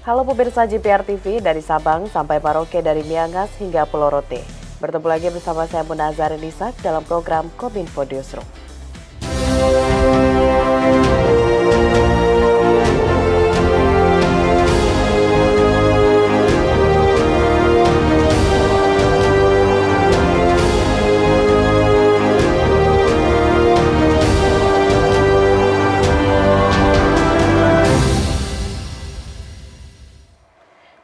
Halo pemirsa JPR TV, dari Sabang sampai Merauke, dari Miangas hingga Pulau Rote. Bertemu lagi bersama saya Munazar Nisak dalam program Kominfo Newsroom.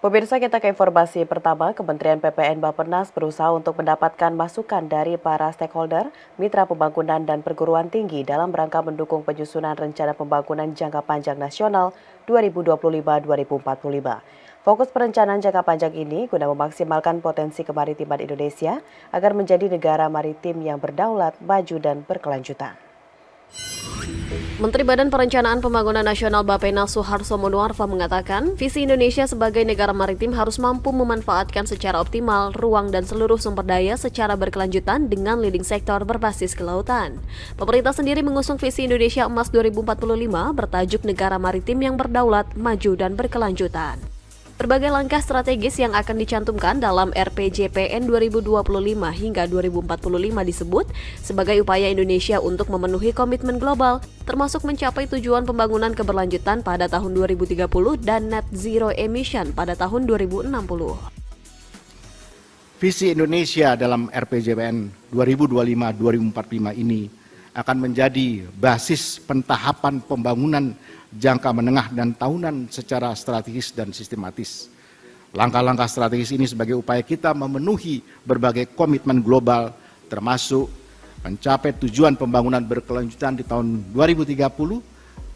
Pemirsa, kita ke informasi pertama. Kementerian PPN Bappenas berusaha untuk mendapatkan masukan dari para stakeholder, mitra pembangunan dan perguruan tinggi dalam rangka mendukung penyusunan rencana pembangunan jangka panjang nasional 2025-2045. Fokus perencanaan jangka panjang ini guna memaksimalkan potensi kemaritiman Indonesia agar menjadi negara maritim yang berdaulat, maju dan berkelanjutan. Menteri Badan Perencanaan Pembangunan Nasional Bappenas Suharto Monoarfa mengatakan, visi Indonesia sebagai negara maritim harus mampu memanfaatkan secara optimal ruang dan seluruh sumber daya secara berkelanjutan dengan leading sektor berbasis kelautan. Pemerintah sendiri mengusung visi Indonesia Emas 2045 bertajuk Negara Maritim yang Berdaulat, Maju dan Berkelanjutan. Berbagai langkah strategis yang akan dicantumkan dalam RPJPN 2025 hingga 2045 disebut sebagai upaya Indonesia untuk memenuhi komitmen global, termasuk mencapai tujuan pembangunan keberlanjutan pada tahun 2030 dan net zero emission pada tahun 2060. Visi Indonesia dalam RPJPN 2025-2045 ini akan menjadi basis pentahapan pembangunan jangka menengah dan tahunan secara strategis dan sistematis. Langkah-langkah strategis ini sebagai upaya kita memenuhi berbagai komitmen global, termasuk mencapai tujuan pembangunan berkelanjutan di tahun 2030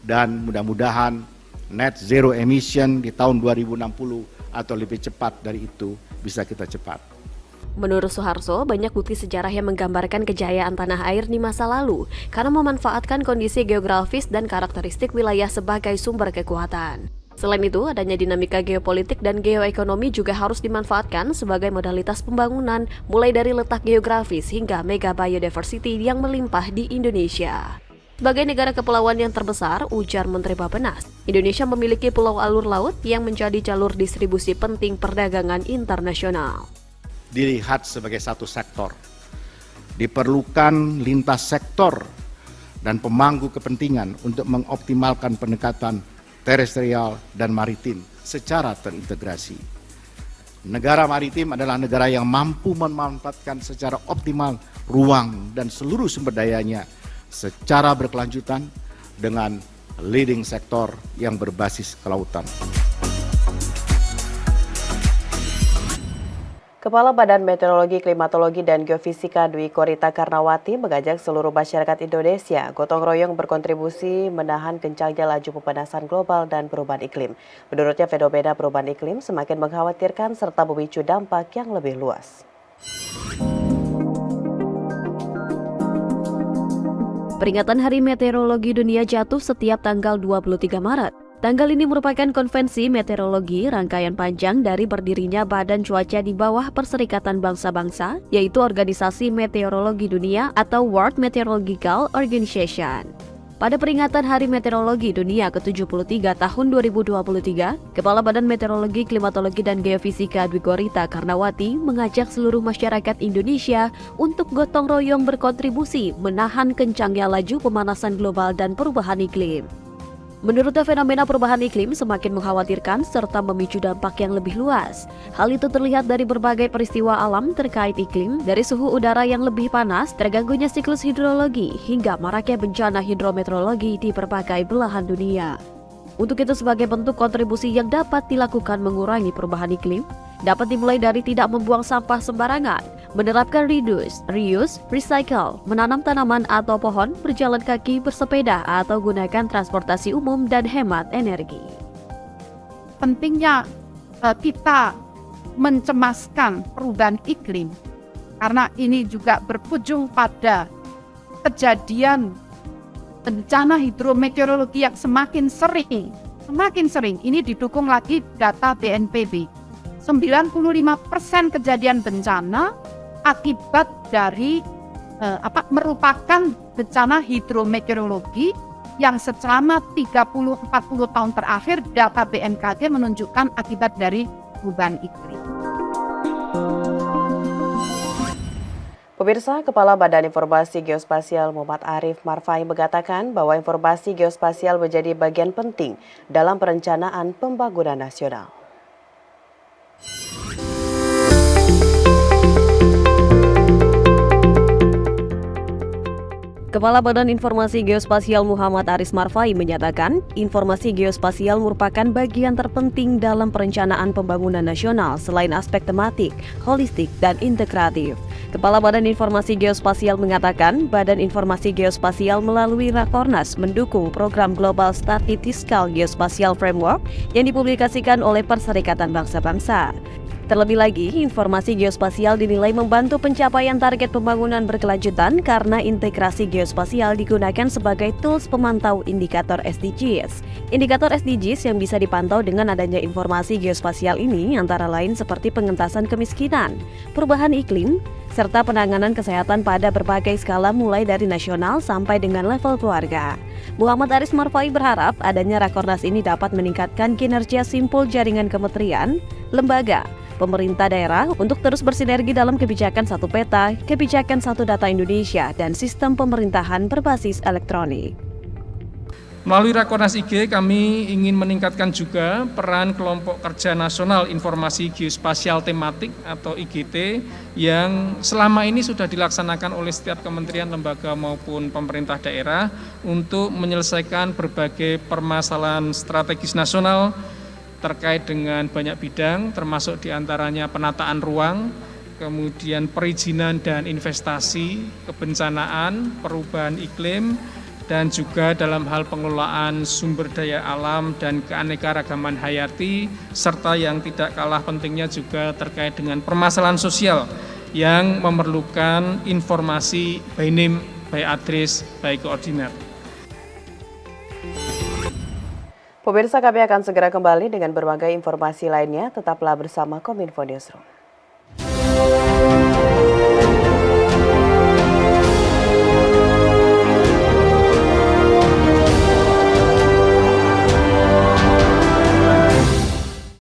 dan mudah-mudahan net zero emission di tahun 2060 atau lebih cepat dari itu bisa kita cepat. Menurut Suharto, banyak bukti sejarah yang menggambarkan kejayaan tanah air di masa lalu karena memanfaatkan kondisi geografis dan karakteristik wilayah sebagai sumber kekuatan. Selain itu, adanya dinamika geopolitik dan geoekonomi juga harus dimanfaatkan sebagai modalitas pembangunan, mulai dari letak geografis hingga mega biodiversity yang melimpah di Indonesia. Sebagai negara kepulauan yang terbesar, ujar Menteri Bappenas, Indonesia memiliki pulau alur laut yang menjadi jalur distribusi penting perdagangan internasional. Dilihat sebagai satu sektor. Diperlukan lintas sektor dan pemangku kepentingan untuk mengoptimalkan pendekatan terestrial dan maritim secara terintegrasi. Negara maritim adalah negara yang mampu memanfaatkan secara optimal ruang dan seluruh sumber dayanya secara berkelanjutan dengan leading sektor yang berbasis kelautan. Kepala Badan Meteorologi, Klimatologi, dan Geofisika Dwi Korita Karnawati mengajak seluruh masyarakat Indonesia gotong royong berkontribusi menahan kencangnya laju pemanasan global dan perubahan iklim. Menurutnya, fenomena perubahan iklim semakin mengkhawatirkan serta memicu dampak yang lebih luas. Peringatan Hari Meteorologi Dunia jatuh setiap tanggal 23 Maret. Tanggal ini merupakan konvensi meteorologi rangkaian panjang dari berdirinya Badan Cuaca di bawah Perserikatan Bangsa-Bangsa, yaitu Organisasi Meteorologi Dunia atau World Meteorological Organization. Pada peringatan Hari Meteorologi Dunia ke-73 tahun 2023, Kepala Badan Meteorologi, Klimatologi, dan Geofisika Dwi Korita Karnawati mengajak seluruh masyarakat Indonesia untuk gotong royong berkontribusi menahan kencangnya laju pemanasan global dan perubahan iklim. Menurutnya, fenomena perubahan iklim semakin mengkhawatirkan serta memicu dampak yang lebih luas. Hal itu terlihat dari berbagai peristiwa alam terkait iklim, dari suhu udara yang lebih panas, terganggunya siklus hidrologi, hingga maraknya bencana hidrometeorologi di berbagai belahan dunia. Untuk itu, sebagai bentuk kontribusi yang dapat dilakukan mengurangi perubahan iklim, dapat dimulai dari tidak membuang sampah sembarangan, menerapkan reduce, reuse, recycle, menanam tanaman atau pohon, berjalan kaki, bersepeda, atau gunakan transportasi umum dan hemat energi. Pentingnya kita mencemaskan perubahan iklim, karena ini juga berujung pada kejadian bencana hidrometeorologi yang semakin sering. Ini didukung lagi data BNPB. 95% kejadian bencana akibat dari merupakan bencana hidrometeorologi yang selama 30-40 tahun terakhir data BMKG menunjukkan akibat dari perubahan iklim. Pemirsa, Kepala Badan Informasi Geospasial Muhammad Arif Marfai mengatakan bahwa informasi geospasial menjadi bagian penting dalam perencanaan pembangunan nasional. Kepala Badan Informasi Geospasial Muhammad Arif Marfai menyatakan, informasi geospasial merupakan bagian terpenting dalam perencanaan pembangunan nasional selain aspek tematik, holistik, dan integratif. Kepala Badan Informasi Geospasial mengatakan, Badan Informasi Geospasial melalui Rakornas mendukung program Global Statistical Geospatial Framework yang dipublikasikan oleh Perserikatan Bangsa-Bangsa. Terlebih lagi, informasi geospasial dinilai membantu pencapaian target pembangunan berkelanjutan karena integrasi geospasial digunakan sebagai tools pemantau indikator SDGs. Indikator SDGs yang bisa dipantau dengan adanya informasi geospasial ini antara lain seperti pengentasan kemiskinan, perubahan iklim, serta penanganan kesehatan pada berbagai skala mulai dari nasional sampai dengan level keluarga. Muhammad Arif Marfai berharap adanya Rakornas ini dapat meningkatkan kinerja simpul jaringan kementerian, lembaga, pemerintah daerah untuk terus bersinergi dalam kebijakan satu peta, kebijakan satu data Indonesia, dan sistem pemerintahan berbasis elektronik. Melalui Rakornas IG, kami ingin meningkatkan juga peran Kelompok Kerja Nasional Informasi Geospasial Tematik atau IGT yang selama ini sudah dilaksanakan oleh setiap kementerian, lembaga maupun pemerintah daerah untuk menyelesaikan berbagai permasalahan strategis nasional terkait dengan banyak bidang, termasuk diantaranya penataan ruang, kemudian perizinan dan investasi, kebencanaan, perubahan iklim, dan juga dalam hal pengelolaan sumber daya alam dan keanekaragaman hayati, serta yang tidak kalah pentingnya juga terkait dengan permasalahan sosial yang memerlukan informasi by name, by address, by koordinat. Pemirsa, kami akan segera kembali dengan berbagai informasi lainnya. Tetaplah bersama Kominfo Newsroom.